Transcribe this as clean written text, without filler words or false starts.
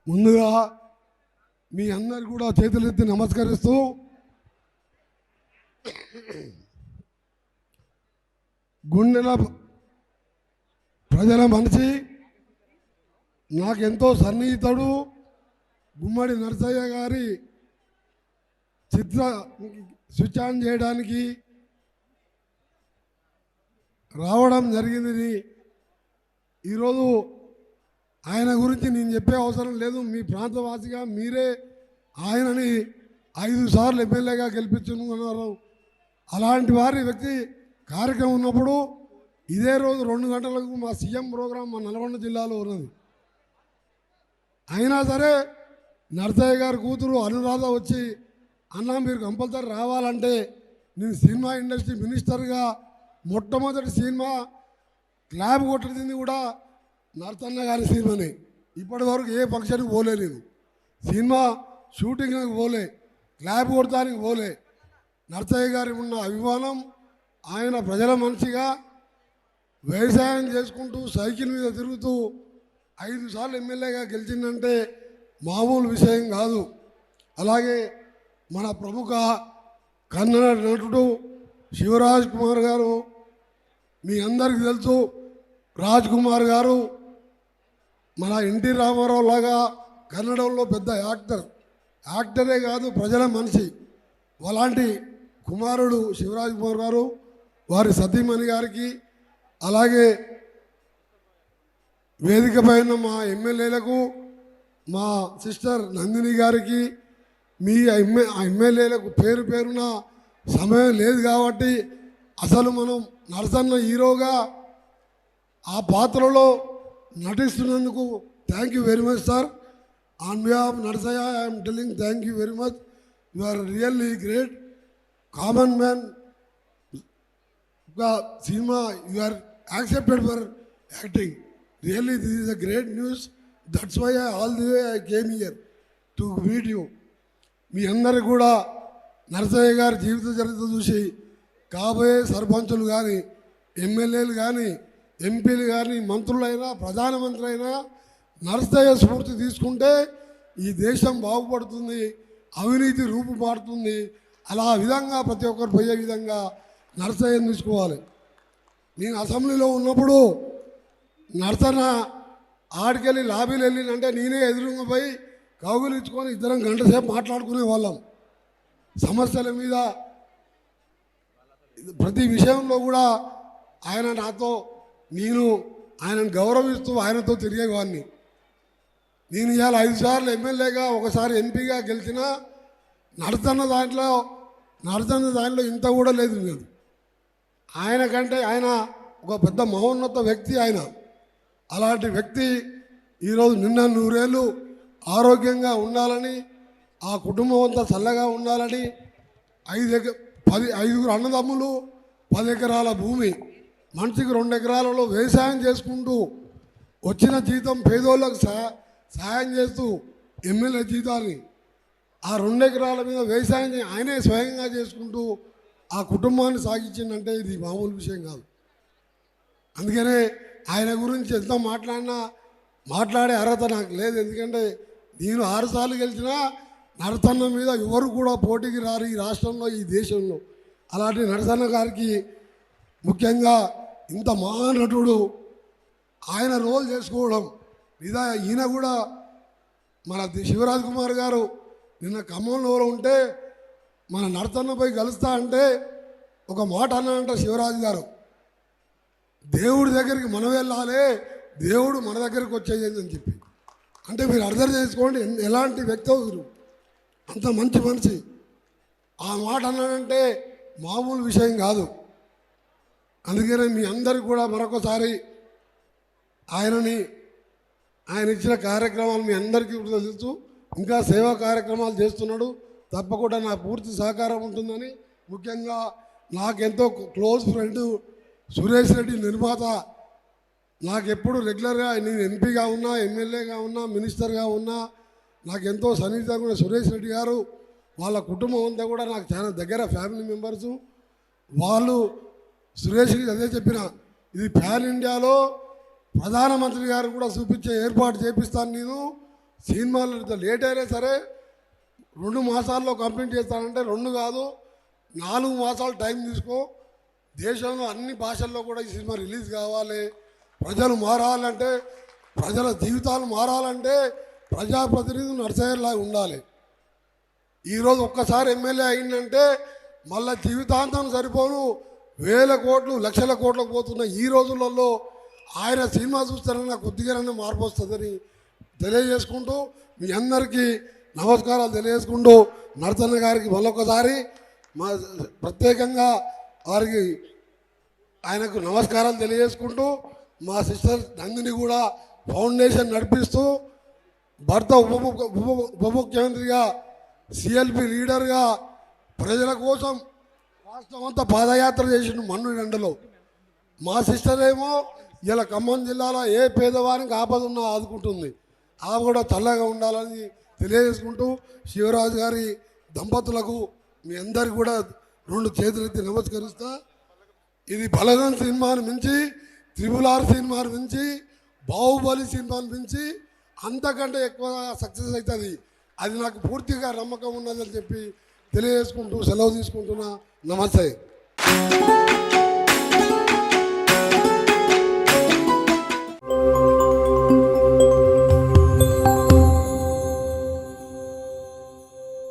ముందుగా మీ అందరు కూడా చేతులెత్తి నమస్కరిస్తూ గుండెల ప్రజల మనిషి నాకెంతో సన్నిహితుడు గుమ్మడి నరసయ్య గారి చిత్ర స్విచ్ ఆన్ చేయడానికి రావడం జరిగింది. ఈరోజు ఆయన గురించి నేను చెప్పే అవసరం లేదు. మీ ప్రాంతవాసిగా మీరే ఆయనని 5 సార్లు ఎమ్మెల్యేగా గెలిపించుకున్నారు. అలాంటి వారి వ్యక్తి కార్యక్రమం ఉన్నప్పుడు ఇదే రోజు 2 గంటలకు మా సీఎం ప్రోగ్రాం మా నల్గొండ జిల్లాలో ఉన్నది. అయినా సరే నరసయ్య గారి కూతురు అనురాధ వచ్చి అన్న మీరు కంపల్సరీ రావాలంటే నేను సినిమా ఇండస్ట్రీ మినిస్టర్గా మొట్టమొదటి సినిమా క్లాబ్ కొట్టింది కూడా నరసన్న గారి సినిమాని. ఇప్పటి వరకు ఏ ఫంక్షన్కి పోలే, నేను సినిమా షూటింగ్కి పోలే, క్లాబ్ కొడతానికి పోలే. నరసయ్య గారి ఉన్న అభిమానం, ఆయన ప్రజల మనిషిగా వ్యవసాయం చేసుకుంటూ సైకిల్ మీద తిరుగుతూ 5 సార్లు ఎమ్మెల్యేగా గెలిచిందంటే మామూలు విషయం కాదు. అలాగే మన ప్రముఖ కన్నడ నటుడు శివరాజ్ కుమార్ గారు, మీ అందరికీ తెలుసు. రాజ్ కుమార్ గారు మన ఎన్టీ రామారావు లాగా కన్నడంలో పెద్ద యాక్టరే కాదు, ప్రజల మనిషి. అలాంటి కుమారుడు శివరాజ్ కుమార్ గారు, వారి సతీమణి గారికి, అలాగే వేదిక పైన మా ఎమ్మెల్యేలకు, మా సిస్టర్ నందిని గారికి, మీ ఎమ్మెల్యేలకు పేరు పేరున సమయం లేదు కాబట్టి అసలు మనం నరసన్న హీరోగా ఆ పాత్రలో నటిస్తున్నందుకు thank you very much sir. On behalf Narasayya I'm telling thank you very much. You are really great. Common man cinema you are accepted for acting. Really this is a great news. That's why all the way I came here to meet you. మీ అందరు కూడా నరసయ్య గారి జీవిత చరిత్ర చూసి కాబోయే సర్పంచులు కానీ, ఎమ్మెల్యేలు కానీ, ఎంపీలు కానీ, మంత్రులైనా, ప్రధానమంత్రి అయినా నరసయ్య స్ఫూర్తి తీసుకుంటే ఈ దేశం బాగుపడుతుంది, అవినీతి రూపుమారుతుంది. అలా విధంగా ప్రతి ఒక్కరు పోయే విధంగా నరసయ్యను తీసుకోవాలి. నేను అసెంబ్లీలో ఉన్నప్పుడు నరసన్న ఆడికెళ్ళి లాబీలు వెళ్ళినంటే నేనే ఎదురుగా పోయి కౌగులించుకొని ఇద్దరం గంట సేపు మాట్లాడుకునే వాళ్ళం. సమస్యల మీద ప్రతి విషయంలో కూడా ఆయన నాతో, నేను ఆయనను గౌరవిస్తూ ఆయనతో తిరిగేవాడిని. నేను ఇవాళ 5 సార్లు ఎమ్మెల్యేగా, ఒకసారి ఎంపీగా గెలిచినా నరసన్న దాంట్లో ఇంత కూడా లేదు. నేను ఆయన కంటే ఆయన ఒక పెద్ద మహోన్నత వ్యక్తి. ఆయన అలాంటి వ్యక్తి ఈరోజు నిన్న 100 ఏళ్ళు ఆరోగ్యంగా ఉండాలని, ఆ కుటుంబం అంతా చల్లగా ఉండాలని 5 అన్నదమ్ములు, 10 ఎకరాల భూమి, మనిషికి 2 ఎకరాలలో వ్యవసాయం చేసుకుంటూ వచ్చిన జీతం పేదోళ్ళకు సహాయం చేస్తూ ఎమ్మెల్యే జీతాన్ని ఆ 2 ఎకరాల మీద వ్యవసాయం ఆయనే స్వయంగా చేసుకుంటూ ఆ కుటుంబాన్ని సాగించిందంటే ఇది మామూలు విషయం కాదు. అందుకనే ఆయన గురించి ఎంత మాట్లాడే అర్హత నాకు లేదు. ఎందుకంటే నేను 6 సార్లు గెలిచినా నరసన్న మీద ఎవరు కూడా పోటీకి రారు ఈ రాష్ట్రంలో, ఈ దేశంలో. అలాంటి నరసన్న గారికి ముఖ్యంగా ఇంత మహానటుడు ఆయన రోల్ చేసుకోవడం ఈయన కూడా మన శివరాజ్ కుమార్ గారు నిన్న ఖమ్మంలో ఉంటే మన నరసన్నపై కలుస్తా అంటే ఒక మాట అన్నాడంట శివరాజ్ గారు, దేవుడి దగ్గరికి మనం వెళ్ళాలి, దేవుడు మన దగ్గరికి వచ్చేది అని చెప్పి. అంటే మీరు అర్థం చేసుకోండి ఎలాంటి వ్యక్తి అవుతారు, అంత మంచి మనిషి. ఆ మాట అన్నాడంటే మామూలు విషయం కాదు. అందుకనే మీ అందరికీ కూడా మరొకసారి ఆయన ఇచ్చిన కార్యక్రమాలు మీ అందరికీ కూడా తెలుసు. ఇంకా సేవా కార్యక్రమాలు చేస్తున్నాడు. తప్పకుండా నా పూర్తి సహకారం ఉంటుందని, ముఖ్యంగా నాకెంతో క్లోజ్ ఫ్రెండ్ సురేష్ రెడ్డి నిర్మాత, నాకెప్పుడు రెగ్యులర్గా నేను ఎంపీగా ఉన్నా, ఎమ్మెల్యేగా ఉన్నా, మినిస్టర్గా ఉన్నా నాకెంతో సన్నిహితంగా కూడా సురేష్ రెడ్డి గారు, వాళ్ళ కుటుంబం అంతా కూడా నాకు చాలా దగ్గర ఫ్యామిలీ మెంబర్సు. వాళ్ళు సురేష్కి అదే చెప్పిన, ఇది ప్యాన్ ఇండియాలో ప్రధానమంత్రి గారు కూడా చూపించే ఏర్పాటు చేపిస్తాను. నేను సినిమాలు ఇంత లేట్ అయినా సరే 2 మాసాల్లో కంప్లీట్ చేస్తానంటే 2 కాదు 4 మాసాలు టైం తీసుకో. దేశంలో అన్ని భాషల్లో కూడా ఈ సినిమా రిలీజ్ కావాలి. ప్రజలు మారాలంటే, ప్రజల జీవితాలు మారాలంటే ప్రజాప్రతినిధులు నరసయ్యలాగా ఉండాలి. ఈరోజు ఒక్కసారి ఎమ్మెల్యే అయిందంటే మళ్ళీ జీవితాంతం సరిపోను, వేల కోట్లు లక్షల కోట్లకు పోతున్న ఈ రోజులలో ఆయన సినిమా చూస్తారన్న కొద్దిగానే మార్పు వస్తుందని తెలియజేసుకుంటూ మీ అందరికీ నమస్కారాలు తెలియజేసుకుంటూ నరసన్న గారికి మరొకసారి మా ప్రత్యేకంగా వారికి ఆయనకు నమస్కారాలు తెలియజేసుకుంటూ మా సిస్టర్ నందిని కూడా ఫౌండేషన్ నడిపిస్తూ భర్త ఉప ముఖ్యమంత్రిగా సిఎల్పి లీడర్గా ప్రజల కోసం రాష్ట్రం అంతా పాదయాత్ర చేసిన మన్ను ఎండలో. మా సిస్టర్ ఏమో ఇలా ఖమ్మం జిల్లాలో ఏ పేదవానికి ఆపద ఉన్నా ఆదుకుంటుంది. ఆమె కూడా చల్లగా ఉండాలని తెలియజేసుకుంటూ శివరాజు గారి దంపతులకు మీ అందరికి కూడా 2 చేతులెత్తి నమస్కరిస్తా. ఇది బలగం సినిమాను మించి, RRR సినిమాను మించి, బాహుబలి సినిమాను మించి అంతకంటే ఎక్కువ సక్సెస్ అవుతుంది. అది నాకు పూర్తిగా నమ్మకం ఉన్నదని చెప్పి తెలియజేసుకుంటూ సెలవు తీసుకుంటున్నా. నమస్తే.